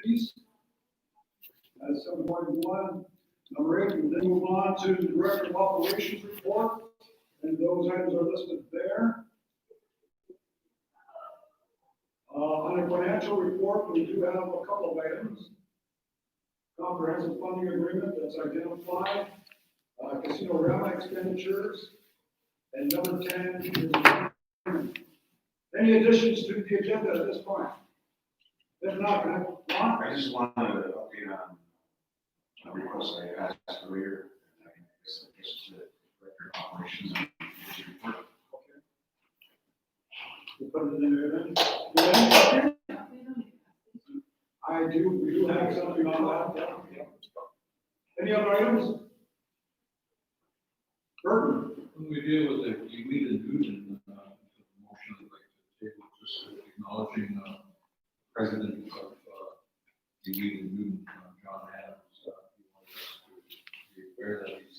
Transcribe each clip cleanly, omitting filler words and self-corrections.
fees. That's 7.1. Number 8, we then move on to the Director of Operations report, and those items are listed there. On the financial report, we do have a couple of items. Comprehensive funding agreement that's identified, casino REMA expenditures, and number 10 is any additions to the agenda at this point? If not, I just wanted to update on a request I asked earlier. I guess this is the Director of Operations and Financial report. we put it in there then. Yeah. We do have something on that. Any other items? Burton? When we deal with the weed and Newton, motion, I'd like to table just acknowledging President of the weed and Newton, John Adams. He wanted us to be aware that he's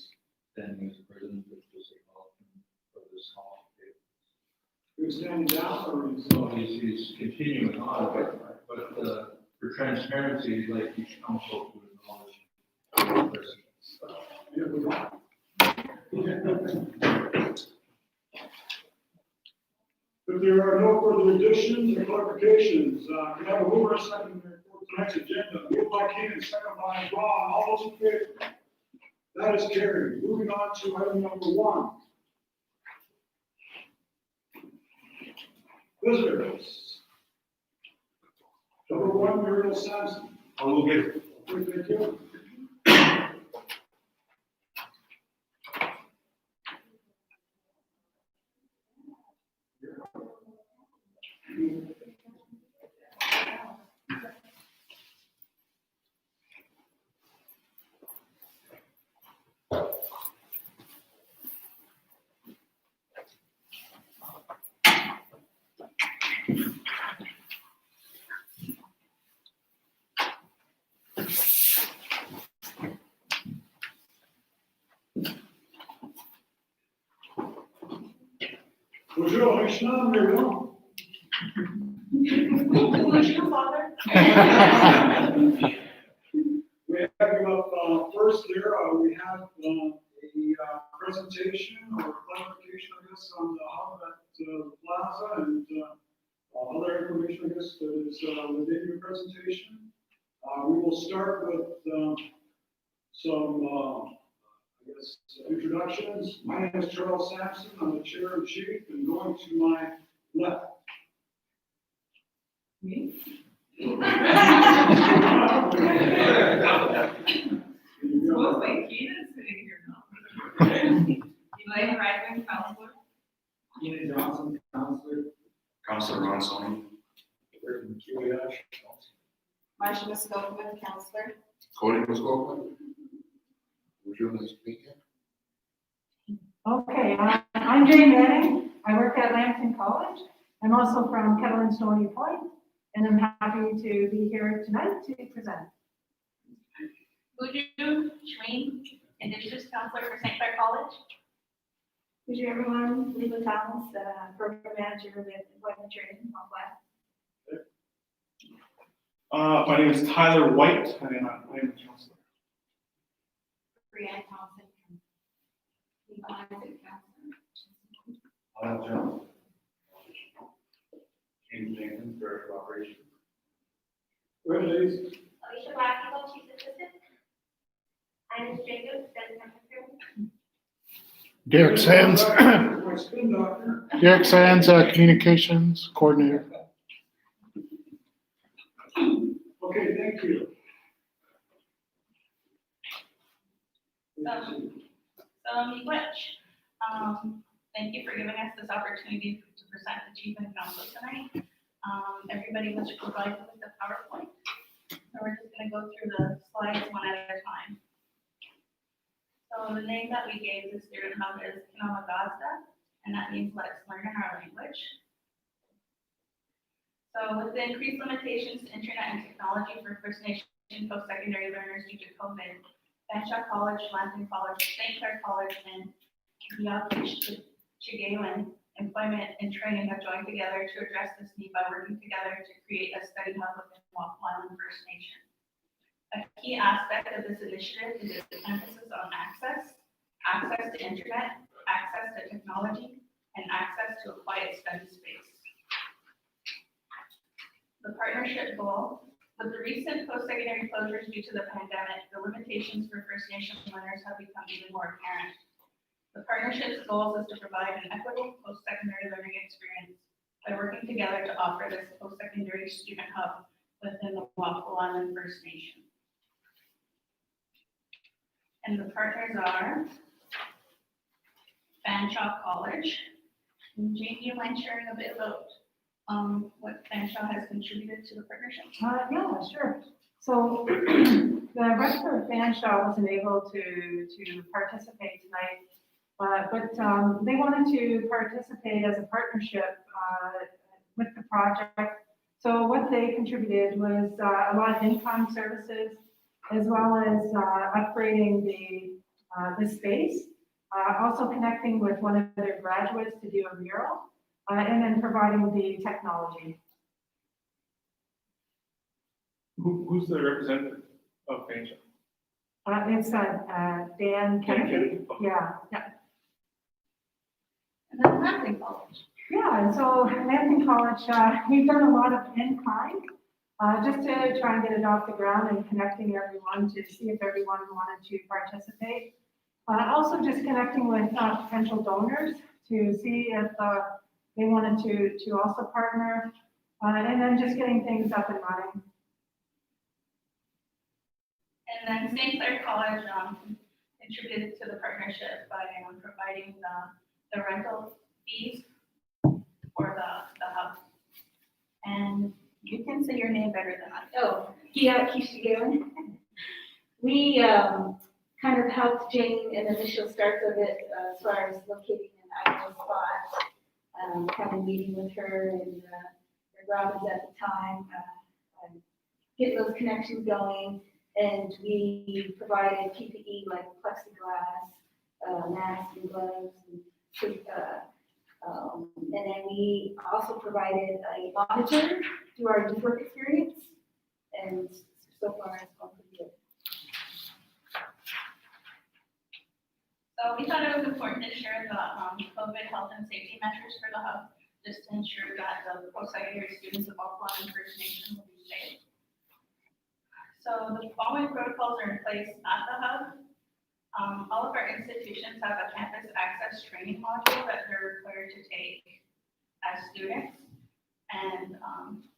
standing as president, but just acknowledge him for this small table. Who's standing down or is? So he's continuing on, but for transparency, he'd like each council to acknowledge the president's. Yeah, we don't. If there are no further additions or clarifications, can I have a mover and second for tonight's agenda? Moved by Keenan, second by Ron. All those in favor? That is carried. Moving on to item number 1. Visitors. Number 1, Muriel Sampson. I will get it. Okay, thank you. Bonjour, Richard, Muriel. Bonjour, Father. We have you up first here. We have a presentation or clarification, I guess, on the hub at the plaza and other information, I guess, that is within your presentation. We will start with some I guess, introductions. My name is Charles Sampson. I'm the chair and chief, and going to my left. Me? Mostly Keenan sitting here now. Elaine Ryman, counselor. Keenan Johnson, counselor. Councilor Ron Sony. Marsha Muskoka, counselor. Cody Muskoka. Would you like to speak? Okay, I'm Jane Manning. I work at Lambton College. I'm also from Kettle and Stony Point, and I'm happy to be here tonight to present. Buju Shween, Indigenous Counselor for St. Clair College. Who's your everyone? Lisa Thomas, program manager with Employment Training in Mont My name is Tyler White, and I am a counselor. Brianne Thompson from Levi City Council. Alan Jones. James Jenkins, Director of Operations. Go ahead, ladies. Alicia Blackwell, Chief Assistant. Ines Jacobs, Deputy Secretary. Derek Sands, My spin doctor. Derek Sands, communications coordinator. Okay, thank you. So, Miigwech, thank you for giving us this opportunity to present the Chief and Council tonight. Everybody was provided with the PowerPoint. So we're just gonna go through the slides one at a time. So the name that we gave the student hub is Kinamagasta, and that means let's learn our language. So with the increased limitations to internet and technology for First Nation post-secondary learners due to COVID, Fanshawe College, Lambton College, St. Clair College, and Chigalan employment, and training have joined together to address this need by working together to create a study hub within Waffle Island First Nation. A key aspect of this initiative is its emphasis on access to internet, access to technology, and access to a quiet study space. The partnership goal: with the recent post-secondary closures due to the pandemic, the limitations for First Nation learners have become even more apparent. The partnership's goal is to provide an equitable post-secondary learning experience by working together to offer this post-secondary student hub within the Waffle Island First Nation. And the partners are Fanshawe College. And Jane, do you mind sharing a bit about what Fanshawe has contributed to the partnership? Yeah, sure. So the Rexford Fanshawe wasn't able to participate tonight, but they wanted to participate as a partnership with the project. So what they contributed was a lot of in-kind services, as well as upgrading the space, also connecting with one of their graduates to do a mural, and then providing the technology. Who's the representative of Fanshawe? It's Dan Kennedy. Yeah. And then Lansing College. Yeah, and so Lansing College, we've done a lot of in-kind, just to try and get it off the ground and connecting everyone to see if everyone wanted to participate. Also just connecting with potential donors to see if they wanted to also partner, and then just getting things up and running. And then St. Clair College contributed to the partnership by providing the rental fees for the hub. And you can say your name better than I do. Oh, yeah, Keisha Galen. We kind of helped Jane in the initial starts of it as far as locating an ideal spot, kind of meeting with her and Robbins at the time, getting those connections going. And we provided PPE like plexiglass, masks and gloves. And then we also provided a monitor through our deep work experience. And so far it's gone pretty good. So we thought it was important to share the COVID health and safety measures for the hub, just to ensure that the post-secondary students of Waffle Island First Nation will be safe. So the following protocols are in place at the hub. All of our institutions have a campus access training module that they're required to take as students. And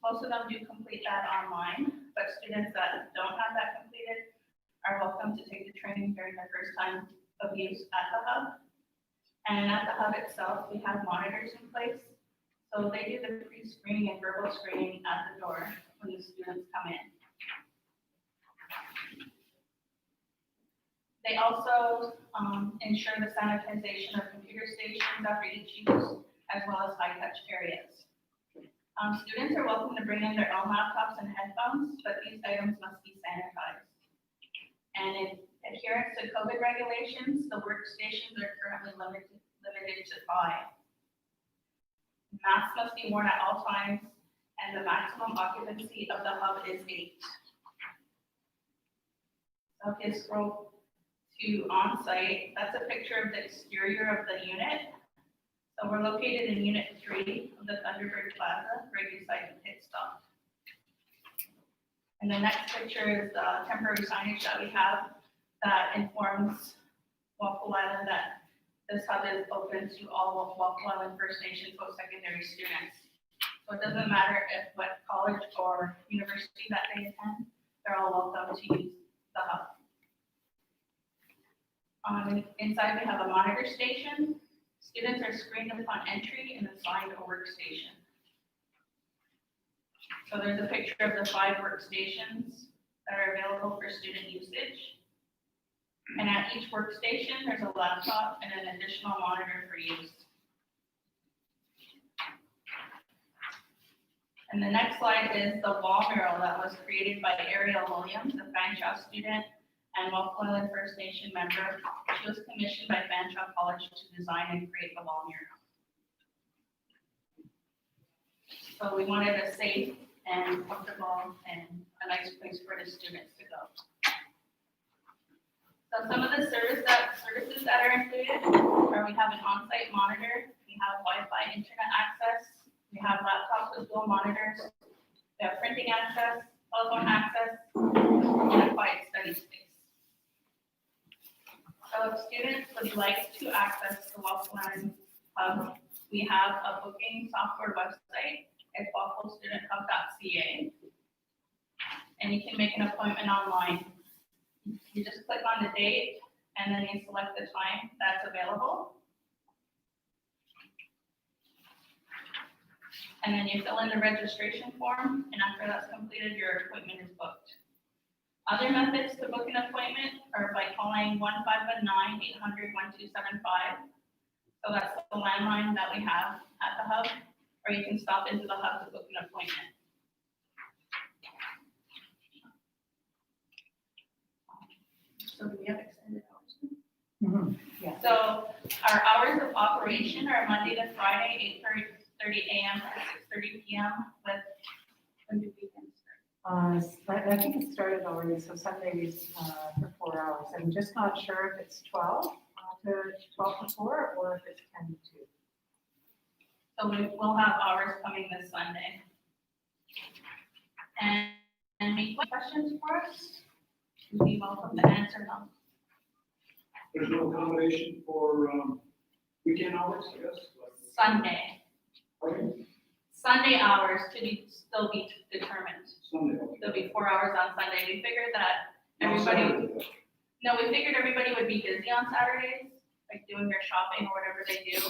most of them do complete that online, but students that don't have that completed are welcome to take the training during their first time of use at the hub. And at the hub itself, we have monitors in place. So they do the pre-screening and verbal screening at the door when the students come in. They also ensure the sanitization of computer stations after each use, as well as high-touch areas. Students are welcome to bring in their own laptops and headphones, but these items must be sanitized. And in adherence to COVID regulations, the workstations are currently limited to 5. Masks must be worn at all times, and the maximum occupancy of the hub is 8. So if you scroll to on-site, that's a picture of the exterior of the unit. So we're located in Unit 3 of the Thunderbird Plaza, right beside the pit stop. And the next picture is the temporary signage that we have that informs Waffle Island that this hub is open to all of Waffle Island First Nation post-secondary students. So it doesn't matter if what college or university that they attend, they're all welcome to use the hub. Inside we have a monitor station. Students are screened upon entry and assigned a workstation. So there's a picture of the 5 workstations that are available for student usage. And at each workstation, there's a laptop and an additional monitor for use. And the next slide is the wall mural that was created by Ariel Williams, a Fanshawe student and Waffle Island First Nation member. She was commissioned by Fanshawe College to design and create the wall mural. So we wanted a safe and comfortable and a nice place for the students to go. So some of the services that are included are we have an on-site monitor, we have Wi-Fi internet access, we have laptops with dual monitors, we have printing access, telephone access, and a quiet study space. So if students would like to access the Waffle Learn Hub, we have a booking software website at wafflestudenthub.ca. And you can make an appointment online. You just click on the date and then you select the time that's available. And then you fill in the registration form, and after that's completed, your appointment is booked. Other methods to book an appointment are by calling 1-519-800-1275. So that's the landline that we have at the hub, or you can stop into the hub to book an appointment. So do we have extended hours? Yeah. So our hours of operation are Monday to Friday, 8:30 a.m. to 6:30 p.m. with, when do weekends start? I think it started already, so Sundays for 4 hours. I'm just not sure if it's 12 to 4 or if it's 10 to 2. So we will have hours coming this Sunday. And any questions for us? You'd be welcome to answer them. There's no accommodation for, weekend hours, I guess? Sunday, Okay, Sunday hours to still be determined. Sunday, okay. There'll be 4 hours on Sunday. We figured that Not everybody, Saturday. no, we figured everybody would be busy on Saturdays, like doing their shopping or whatever they do.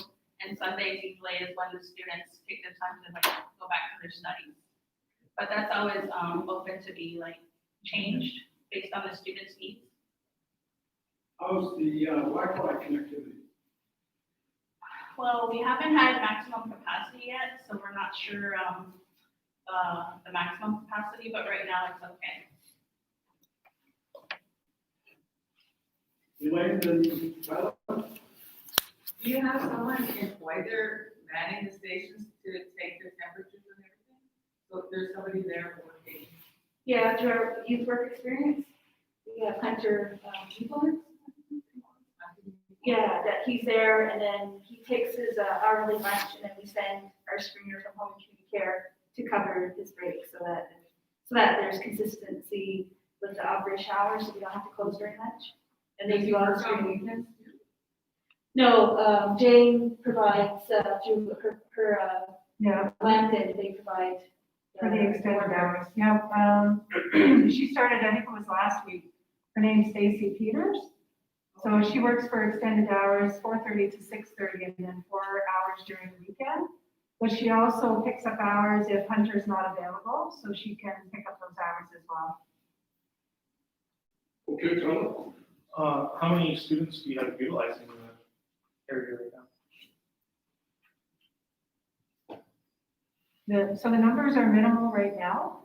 And Sundays usually is when the students take the time to like go back to their studies. But that's always open to be like changed based on the students' needs. How's the Wi-Fi connectivity? Well, we haven't had maximum capacity yet, so we're not sure the maximum capacity, but right now it's okay. Elaine and Tyler? Do you have someone employed there manning the stations to take the temperatures and everything? So there's somebody there working? Yeah, through our youth work experience, we have Hunter Keeler. Yeah, that he's there, and then he takes his hourly lunch, and then we send our screener from home and community care to cover his break, so that there's consistency with the operation hours, so we don't have to close during lunch. And they do all the Work on screening. weekends? No, Jane provides through her Yeah, Lambton, they provide. for the extended hours. Yeah, she started, I think it was last week. Her name's Stacy Peters. So she works for extended hours, 4:30 to 6:30, and then 4 hours during the weekend. But she also picks up hours if Hunter's not available, so she can pick up those hours as well. Okay, Tyler? How many students do you have utilizing the area right now? So the numbers are minimal right now,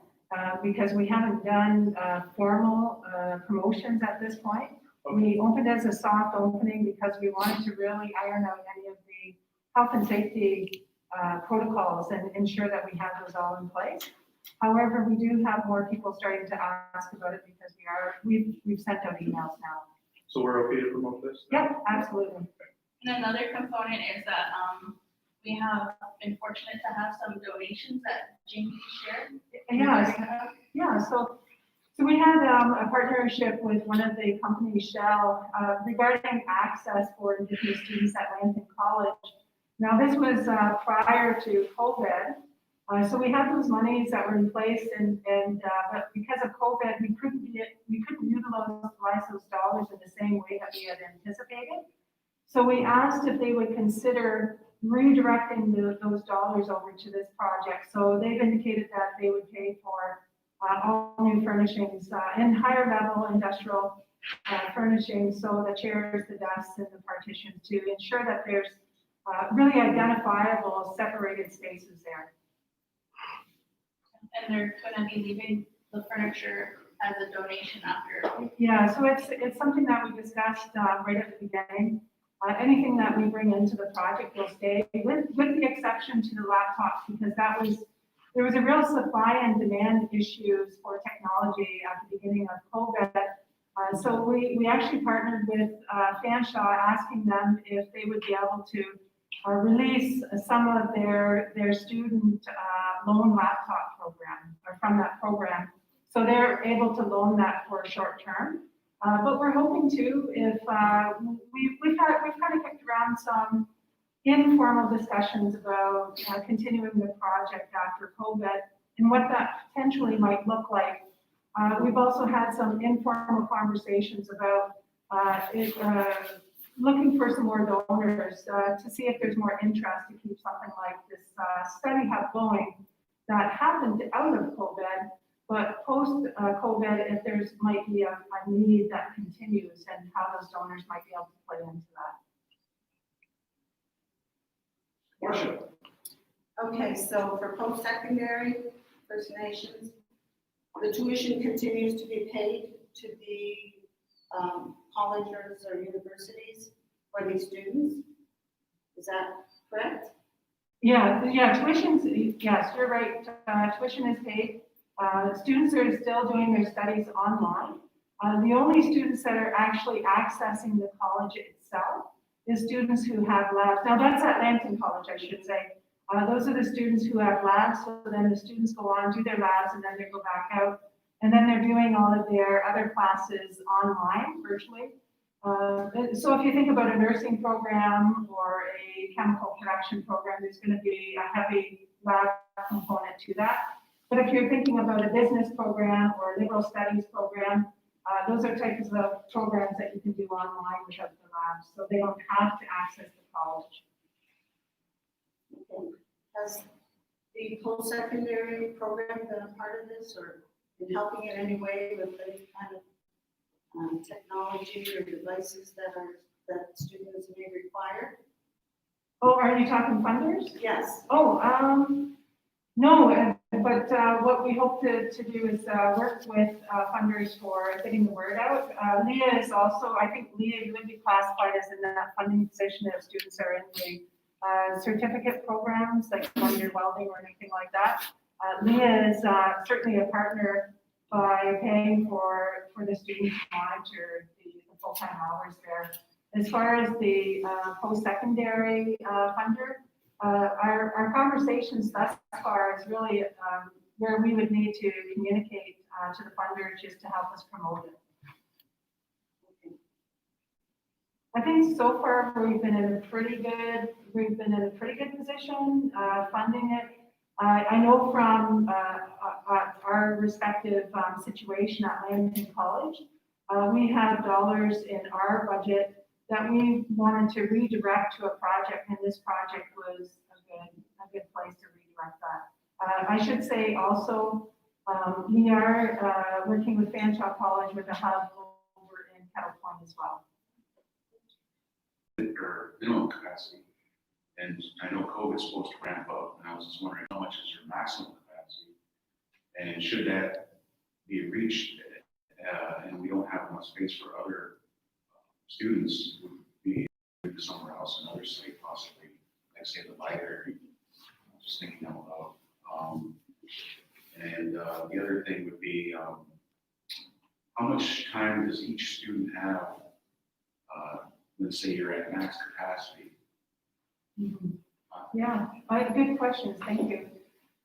because we haven't done formal promotions at this point. We opened as a soft opening because we wanted to really iron out any of the health and safety protocols and ensure that we have those all in place. However, we do have more people starting to ask about it because we've sent out emails now. So we're okay to promote this? Yep, absolutely. And another component is that we have been fortunate to have some donations that Jamie shared. Yeah, so we had a partnership with one of the companies, Shell, regarding access for Indigenous students at Lambton College. Now, this was prior to COVID, so we had those monies that were in place, but because of COVID, we couldn't utilize those dollars in the same way that we had anticipated. So we asked if they would consider redirecting those dollars over to this project. So they've indicated that they would pay for all new furnishings and higher level industrial furnishings, so the chairs, the desks, and the partitions, to ensure that there's really identifiable separated spaces there. And they're gonna be leaving the furniture as a donation after. Yeah, so it's something that we discussed right at the beginning. Anything that we bring into the project will stay, with the exception to the laptops, because that was there was a real supply and demand issues for technology at the beginning of COVID. So we actually partnered with Fanshawe, asking them if they would be able to release some of their student loan laptop program, or from that program. So they're able to loan that for a short term. But we're hoping to, if we've kind of kicked around some informal discussions about continuing the project after COVID and what that potentially might look like. We've also had some informal conversations about looking for some more donors to see if there's more interest to keep something like this study hub going that happened out of COVID, but post-COVID, if there's might be a need that continues and how those donors might be able to play into that. Marcia? Okay, so for post-secondary First Nations, the tuition continues to be paid to the colleges or universities for these students. Is that correct? Yeah, tuition's, yes, you're right. Tuition is paid. Students are still doing their studies online. The only students that are actually accessing the college itself is students who have labs. Now that's at Lambton College, I should say. Those are the students who have labs, so then the students go on, do their labs, and then they go back out. And then they're doing all of their other classes online, virtually. So if you think about a nursing program or a chemical production program, there's going to be a heavy lab component to that. But if you're thinking about a business program or a liberal studies program, those are types of programs that you can do online without the labs, so they don't have to access the college. Okay. Has the post-secondary program been a part of this, or been helping in any way with any kind of technology or devices that students may require? Oh, are you talking funders? Yes. Oh, no, but what we hope to do is work with funders for getting the word out. Leah is also, I think Leah would be classified as in that funding position if students are in the certificate programs, like one-year welding or anything like that. Leah is certainly a partner by paying for the students to monitor the full-time hours there. As far as the post-secondary funder, our conversations thus far is really where we would need to communicate to the funder just to help us promote it. I think so far we've been in a pretty good position funding it. I know from our respective situation at Lambton College, we have dollars in our budget that we wanted to redirect to a project, and this project was a good place to redirect that. I should say also, we are working with Fanshawe College with a hub over in Kettle Point as well. Or minimum capacity. And I know COVID's supposed to ramp up, and I was just wondering how much is your maximum capacity? And should that be reached, and we don't have enough space for other students, would be somewhere else, another site possibly, like say the library. I'm just thinking out loud. And the other thing would be, how much time does each student have? Let's say you're at max capacity. Mm-hmm. Yeah, good questions, thank you.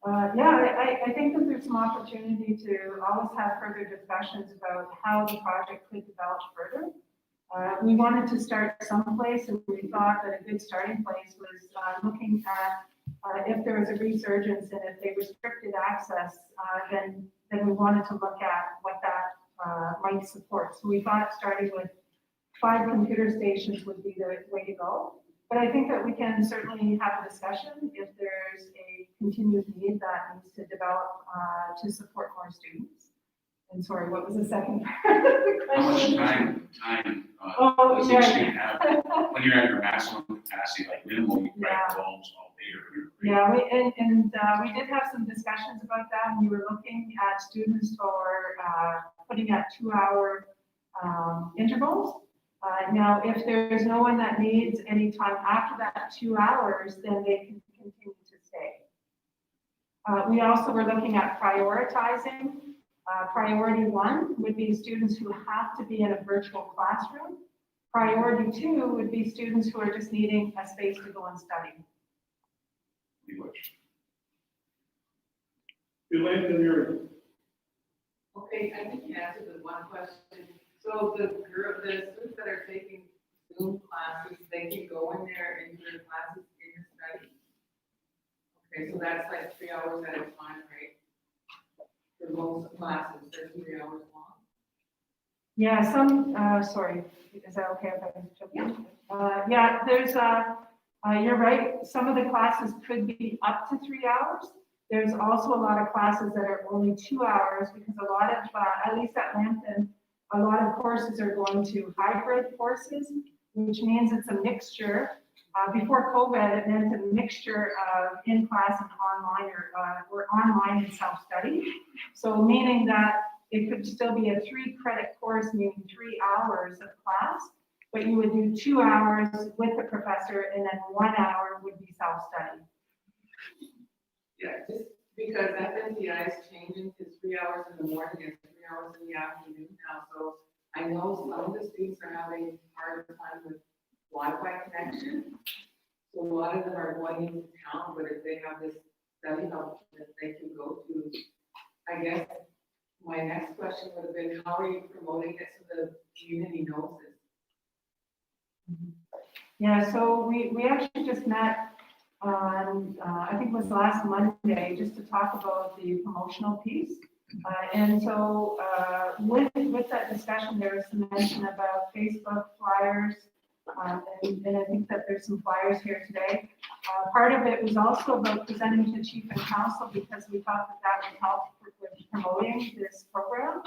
I think that there's some opportunity to always have further discussions about how the project could develop further. We wanted to start someplace, and we thought that a good starting place was looking at if there was a resurgence and if they restricted access, then we wanted to look at what that might support. So we thought starting with 5 computer stations would be the way to go. But I think that we can certainly have a discussion if there's a continued need that needs to develop to support more students. And sorry, what was the second part of the How much question? time does yeah, each student have? When you're at your maximum capacity, like minimum, you Yeah. write poems all day or. Yeah, we did have some discussions about that, and we were looking at students for putting at 2-hour intervals. Now, if there's no one that needs any time after that 2 hours, then they can continue to stay. We also were looking at prioritizing. Priority 1 would be students who have to be in a virtual classroom. Priority 2 would be students who are just needing a space to go and study. Elaine and Mary. Okay, I think you answered the one question. So the students that are taking Zoom classes, they can go in there into their classes in the study? Okay, so that's like 3 hours at a time, right? For most classes, they're 3 hours long? Yeah, sorry, is that okay if I jump in? Yeah, you're right, some of the classes could be up to 3 hours. There's also a lot of classes that are only 2 hours because a lot of, at least at Lambton, a lot of courses are going to hybrid courses, which means it's a mixture. Before COVID, it meant a mixture of in-class and online or online and self-study. So meaning that it could still be a 3-credit course, meaning 3 hours of class, but you would do 2 hours with the professor and then 1 hour would be self-study. Yeah, just because FNCI is changing to 3 hours in the morning and 3 hours in the afternoon now. So I know some of the students are having a hard time with Wi-Fi connection. So a lot of them are going into town, but if they have this study hub that they can go to, I guess my next question would have been, how are you promoting it so the community knows this? Yeah, so we actually just met on, I think it was last Monday, just to talk about the promotional piece. And so with that discussion, there was some mention about Facebook flyers, and I think that there's some flyers here today. Part of it was also about presenting to chief and council because we thought that that would help with promoting this program.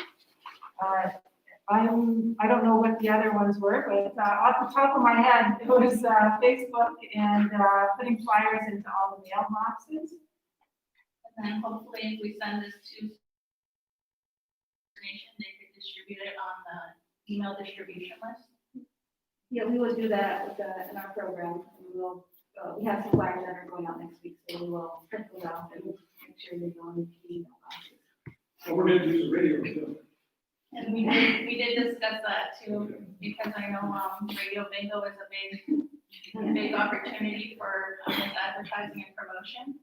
I don't know what the other ones were, but off the top of my head, it was Facebook and putting flyers into all the mailboxes. And then hopefully if we send this to nation, they could distribute it on the email distribution list. Yeah, we will do that with in our program. We have some flyers that are going out next week, so we will print those out and make sure they go in the email boxes. So we're going to use the radio too. And we did discuss that too, because I know, Radio Bingo is a big opportunity for this advertising and promotion.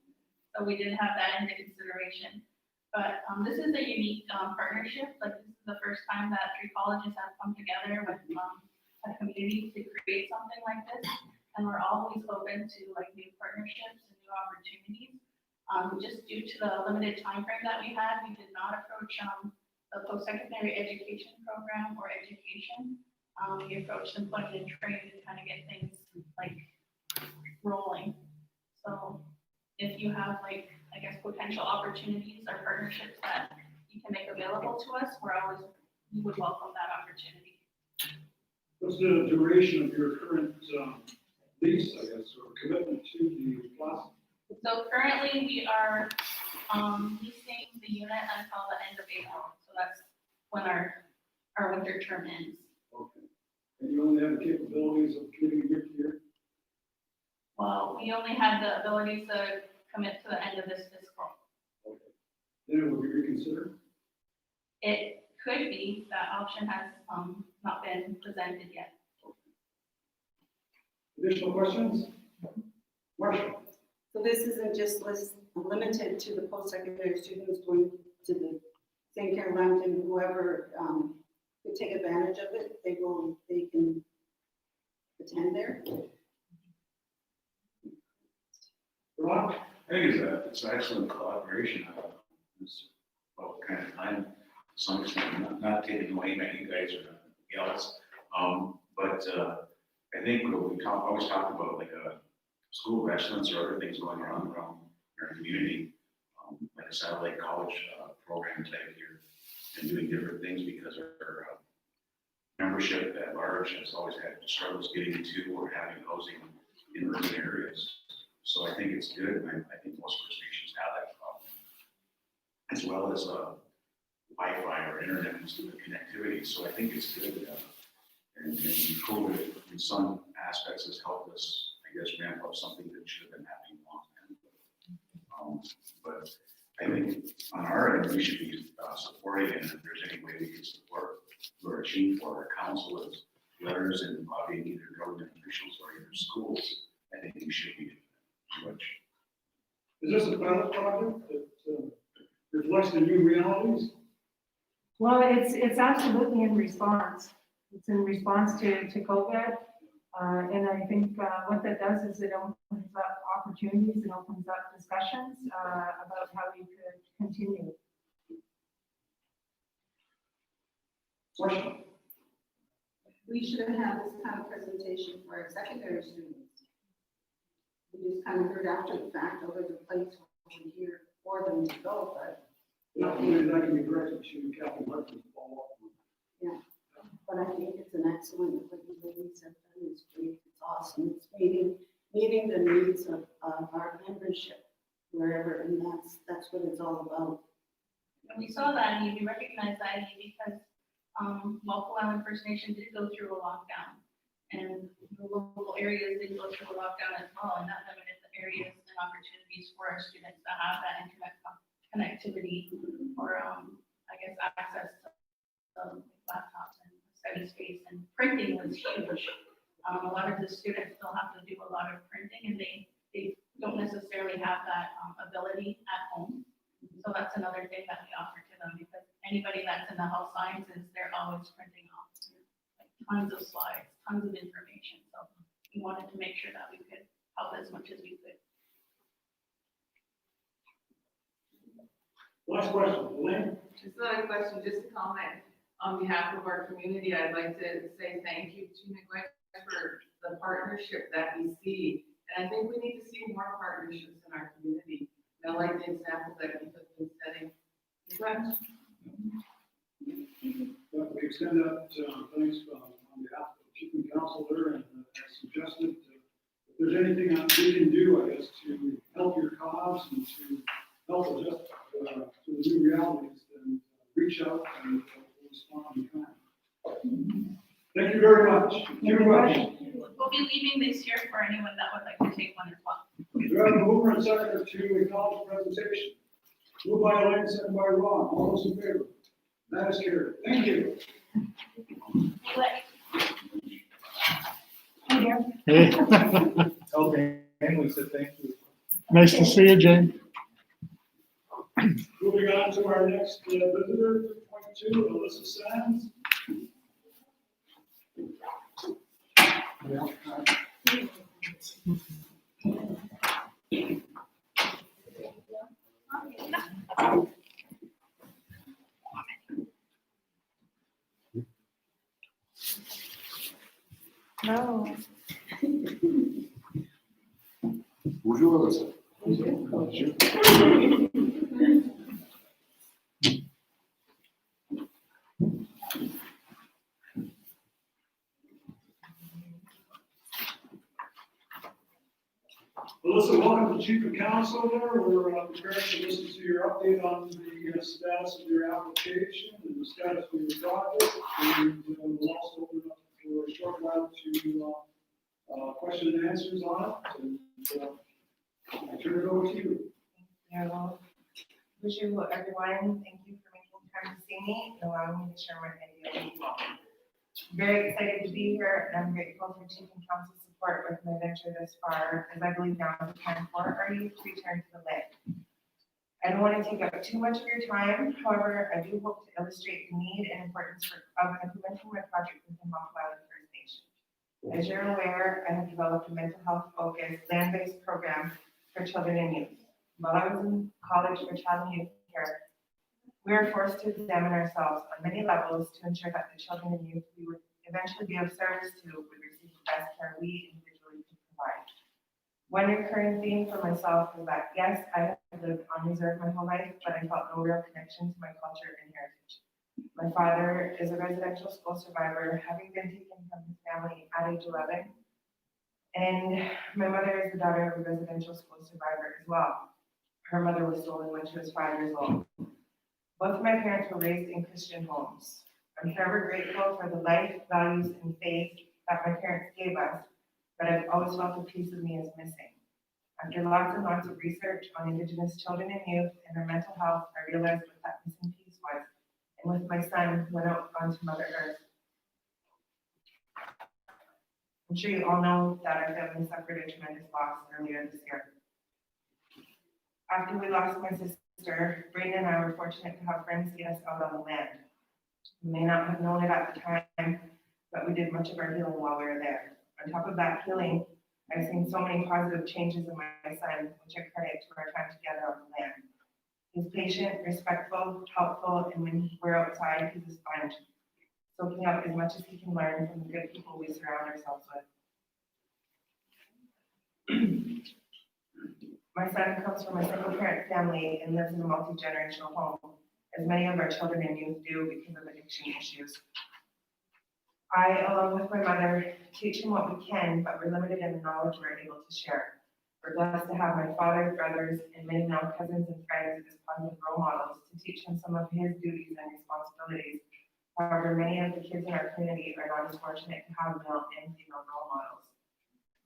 So we did have that into consideration. But, this is a unique, partnership. Like, this is the first time that 3 colleges have come together with, a community to create something like this. And we're always open to like new partnerships and new opportunities. Just due to the limited time frame that we had, we did not approach, the post-secondary education program or education. We approached employment and training to kind of get things like rolling. So if you have like, I guess, potential opportunities or partnerships that you can make available to us, we would welcome that opportunity. What's the duration of your current lease, I guess, or commitment to the class? So currently we are leasing the unit until the end of April. So that's when our winter term ends. Okay. And you only have the capabilities of committing year to year? Well, we only had the ability to commit to the end of this fiscal. Okay. Then it will be reconsidered? It could be, that option has not been presented yet. Additional questions? Marcia? So this isn't just limited to the post-secondary students going to the St. Clair, Lambton, whoever could take advantage of it, they can attend there? Ron? I think it's an excellent collaboration. It's about kind of time, to some extent, not taking away many guys or gals. But I think we always talk about like a school of excellence or other things going on around our community, like a satellite college program type here, and doing different things because our membership at large has always had struggles getting into or having housing in urban areas. So I think it's good, and I think most First Nations have that problem, as well as Wi-Fi or internet connectivity. So I think it's good, and COVID in some aspects has helped us, I guess, ramp up something that should have been happening a long time ago. But I think on our end, we should be supporting, and if there's any way we can support through our chief or our council as letters and lobbying either government officials or either schools, I think we should be doing that. Which, Is this a pilot project that reflects the new realities? Well, it's absolutely in response. It's in response to COVID. And I think what that does is it opens up opportunities, it opens up discussions about how we could continue. Question? We should have had this kind of presentation for our secondary students. We just kind of heard after the fact, over the place over here for them to go, but. Yeah, maybe that can be directed to Captain Hudson to follow up. But I think it's an excellent, what you ladies have done is great, it's awesome, it's meeting the needs of our membership wherever, and that's what it's all about. And we saw that, and we recognized that because Walpole Island First Nation did go through a lockdown, and the local areas did go through a lockdown as well, and that limited the areas and opportunities for our students to have that internet connectivity or, I guess, access to laptops and study space. And printing was huge. A lot of the students still have to do a lot of printing, and they don't necessarily have that ability at home. So that's another thing that we offer to them, because anybody that's in the health sciences, they're always printing off like tons of slides, tons of information. So we wanted to make sure that we could help as much as we could. Last question, Elaine? It's not a question, just a comment. On behalf of our community, I'd like to say thank you to McGuire for the partnership that we see. And I think we need to see more partnerships in our community. I like the example that you have been setting. Correct? We extend that thanks on behalf of the chief and council there, and as suggested, if there's anything that we can do, I guess, to help your cause and to help adjust to the new realities, then reach out and we'll respond in kind. Thank you very much. Two questions. We'll be leaving this year for anyone that would like to take one as well. Do you have a mover and seconder to acknowledge the presentation? Moved by Elaine, seconded by Ron. All those in favor? That is carried. Thank you. Hey. Tell Dan we said thank you. Nice to see you, Jane. Moving on to our next visitor, point 2, Alyssa Sands. No. Bonjour, Alyssa. Alyssa, welcome to Chief of Council there. We're prepared to listen to your update on the status of your application and the status of your project. And we'll also open up for a short while to question and answers on it. And I turn it over to you. Yeah, well, wish you everyone, thank you for making time to see me and allowing me to share my idea with you all. Very excited to be here, and I'm grateful for Chief and Council's support with my venture this far, as I believe now is the time for our youth to return to the lake. I don't want to take up too much of your time, however, I do hope to illustrate the need and importance of implementing my project within Walpole Island First Nation. As you're aware, I have developed a mental health focused, land-based program for children and youth. While I was in college for child and youth care, we were forced to examine ourselves on many levels to ensure that the children and youth we would eventually be of service to would receive the best care we individually can provide. One recurring theme for myself is that, yes, I have lived on reserve my whole life, but I felt no real connection to my culture and heritage. My father is a residential school survivor, having been taken from his family at age 11. And my mother is the daughter of a residential school survivor as well. Her mother was stolen when she was 5 years old. Both of my parents were raised in Christian homes. I'm forever grateful for the life, values, and faith that my parents gave us, but I've always felt a piece of me is missing. After lots and lots of research on Indigenous children and youth and their mental health, I realized what that missing piece was, and with my son, went out onto Mother Earth. I'm sure you all know that our family suffered a tremendous loss earlier this year. After we lost my sister, Brayden and I were fortunate to have friends see us out on the land. We may not have known it at the time, but we did much of our healing while we were there. On top of that healing, I've seen so many positive changes in my son, which I credit to our time together on the land. He's patient, respectful, helpful, and when we're outside, he's a sponge, soaking up as much as he can learn from the good people we surround ourselves with. My son comes from a single-parent family and lives in a multi-generational home, as many of our children and youth do because of addiction issues. I, along with my mother, teach him what we can, but we're limited in the knowledge we're able to share. We're blessed to have my father, brothers, and many now cousins and friends as positive role models to teach him some of his duties and responsibilities. However, many of the kids in our community are not as fortunate to have male and female role models.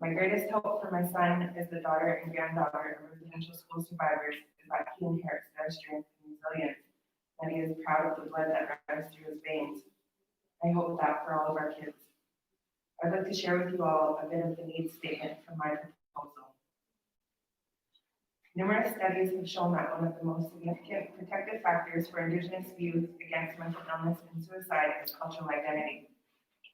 My greatest hope for my son as the daughter and granddaughter of residential school survivors is that he inherits their strength and resilience, that he is proud of the blood that runs through his veins. I hope that for all of our kids. I'd like to share with you all a bit of the needs statement from my proposal. Numerous studies have shown that one of the most significant protective factors for Indigenous youth against mental illness and suicide is cultural identity.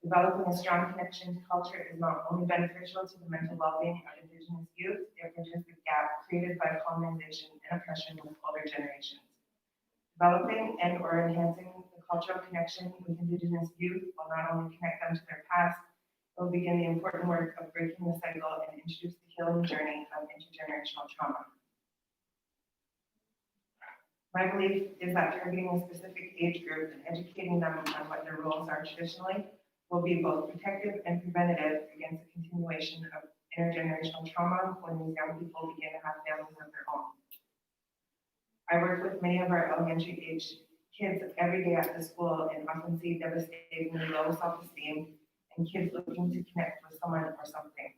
Developing a strong connection to culture is not only beneficial to the mental well-being of Indigenous youth, it bridges the gap created by colonization and oppression with older generations. Developing and or enhancing the cultural connection with Indigenous youth will not only connect them to their past, it will begin the important work of breaking the cycle and introduce the healing journey of intergenerational trauma. My belief is that targeting a specific age group and educating them on what their roles are traditionally will be both protective and preventative against the continuation of intergenerational trauma when these young people begin to have families of their own. I work with many of our elementary age kids every day at the school and often see devastatingly low self-esteem and kids looking to connect with someone or something.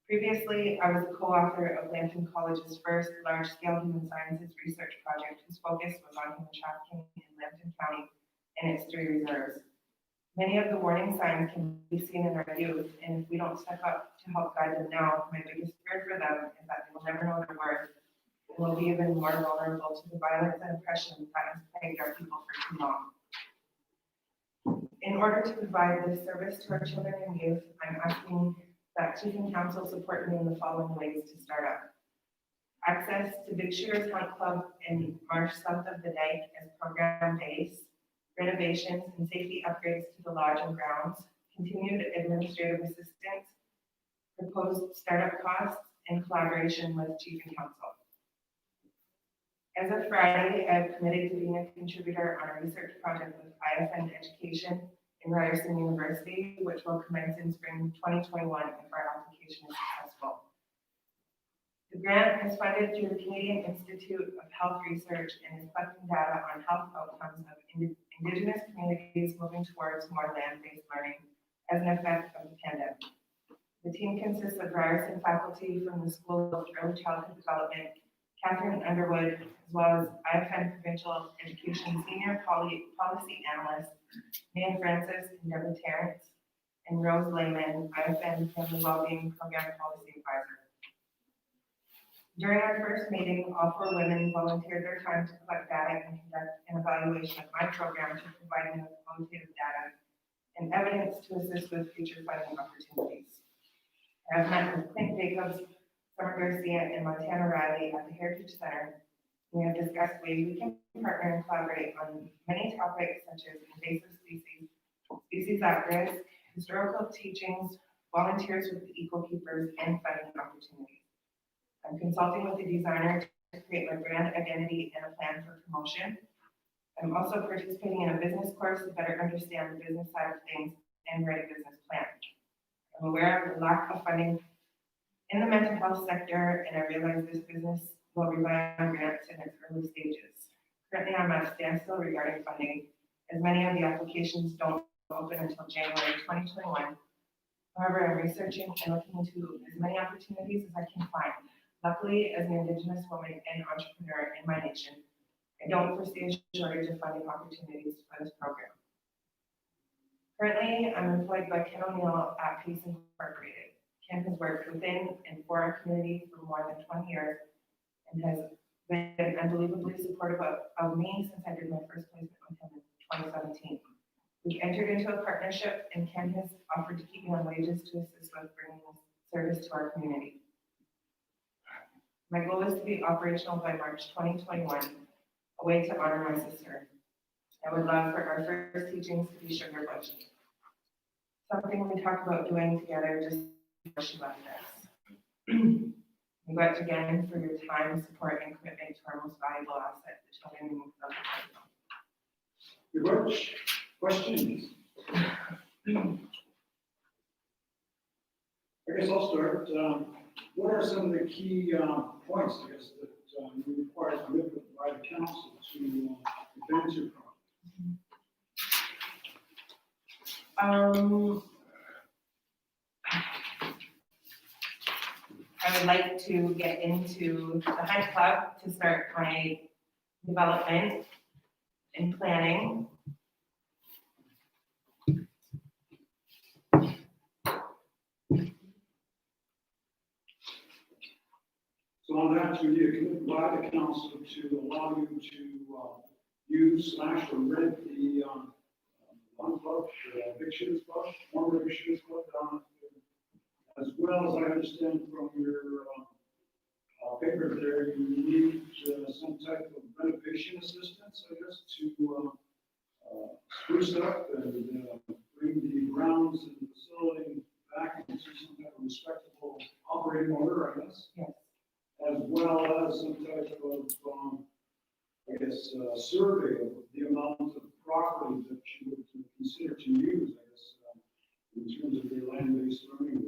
Previously, I was a co-author of Lambton College's first large-scale human sciences research project whose focus was on human trafficking in Lambton County and its 3 reserves. Many of the warning signs can be seen in our youth, and if we don't step up to help guide them now, my biggest fear for them is that they will never know their worth and will be even more vulnerable to the violence and oppression that has plagued our people for too long. In order to provide this service to our children and youth, I'm asking that Chief and Council support me in the following ways to start up. Access to Big Shooters Hunt Club and March South of the Dike as program base, renovations and safety upgrades to the lodge and grounds, continued administrative assistance, proposed startup costs, and collaboration with Chief and Council. As of Friday, I've committed to being a contributor on a research project with IFN Education in Ryerson University, which will commence in spring 2021 if our application is successful. The grant is funded through the Canadian Institute of Health Research and is collecting data on health outcomes of Indigenous communities moving towards more land-based learning as an effect of the pandemic. The team consists of Ryerson faculty from the School of Early Childhood Development, Catherine Underwood, as well as IFN Provincial Education Senior Policy Analyst, Mia Francis and Deborah Terrence, and Rose Lehman, IFN Family Wellbeing Program Policy Advisor. During our first meeting, all 4 women volunteered their time to collect data and conduct an evaluation of my program to provide me with qualitative data and evidence to assist with future funding opportunities. I have met with Clint Jacobs, Summer Garcia, and Montana Riley at the Heritage Center. We have discussed ways we can partner and collaborate on many topics such as invasive species, species at risk, historical teachings, volunteers with the Eco Keepers, and funding opportunities. I'm consulting with the designer to create my brand identity and a plan for promotion. I'm also participating in a business course to better understand the business side of things and write a business plan. I'm aware of the lack of funding in the mental health sector, and I realize this business will rely on grants in its early stages. Currently, I'm at a standstill regarding funding, as many of the applications don't open until January 2021. However, I'm researching and looking into as many opportunities as I can find. Luckily, as an Indigenous woman and entrepreneur in my nation, I don't foresee a shortage of funding opportunities for this program. Currently, I'm employed by Ken O'Neill at Pace Incorporated. Ken has worked within and for our community for more than 20 years and has been unbelievably supportive of me since I did my first placement with him in 2017. We entered into a partnership and Ken has offered to keep me on wages to assist with bringing service to our community. My goal is to be operational by March 2021, a way to honor my sister. I would love for our first teachings to be sugar bush. Something we talked about doing together just before she left us. Congrats again for your time, support, and commitment to our most valuable asset, the children of the President. Your Worship, questions? I guess I'll start. What are some of the key points, I guess, that you require commitment by the council to advance your project? I would like to get into the Hunt Club to start my development and planning. So on that, you need a commitment by the council to allow you to use / or rent the Hunt Club, Big Shooters Club, former Big Shooters Club down there. As well as I understand from your paper there, you need some type of renovation assistance, I guess, to spruce up and bring the grounds and the facility back into some type of respectable operating order, I guess. Yes. As well as some type of, I guess, survey of the amount of property that you would consider to use, I guess, in terms of your land-based learning.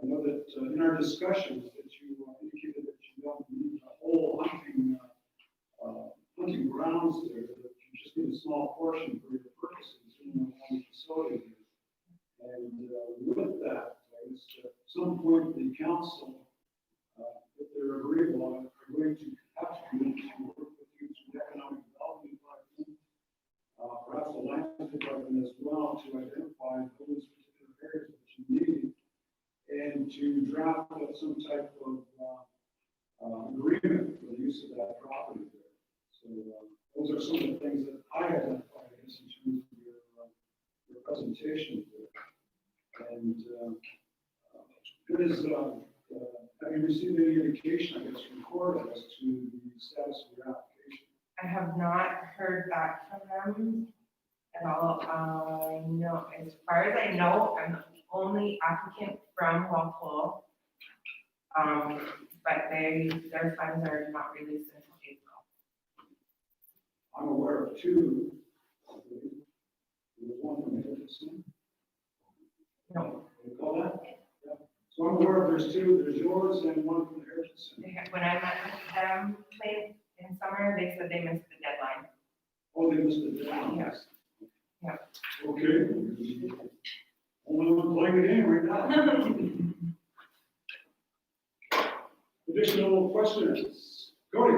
I know that in our discussions that you indicated that you don't need a whole hunting grounds there, that you just need a small portion for your purposes in the facility. And with that, I guess at some point the council, if they're agreeable, are going to have to commit to work with you through the economic development department, perhaps the land department as well, to identify those particular areas that you need and to draft up some type of agreement for the use of that property there. So those are some of the things that I identified, I guess, in terms of your presentation there. And have you received any indication, I guess, from Court as to the status of your application? I have not heard back from them at all. No, as far as I know, I'm the only applicant from Walpole. But their funds are not released until April. I'm aware of two. There's one from Hutchinson. No. You call that? Yeah. So I'm aware of there's two. There's yours and one from Hutchinson. When I met with them late in summer, they said they missed the deadline. Oh, they missed the deadline. Yes. Yeah. Okay. Only one playing the game right now. Additional questions? Cody?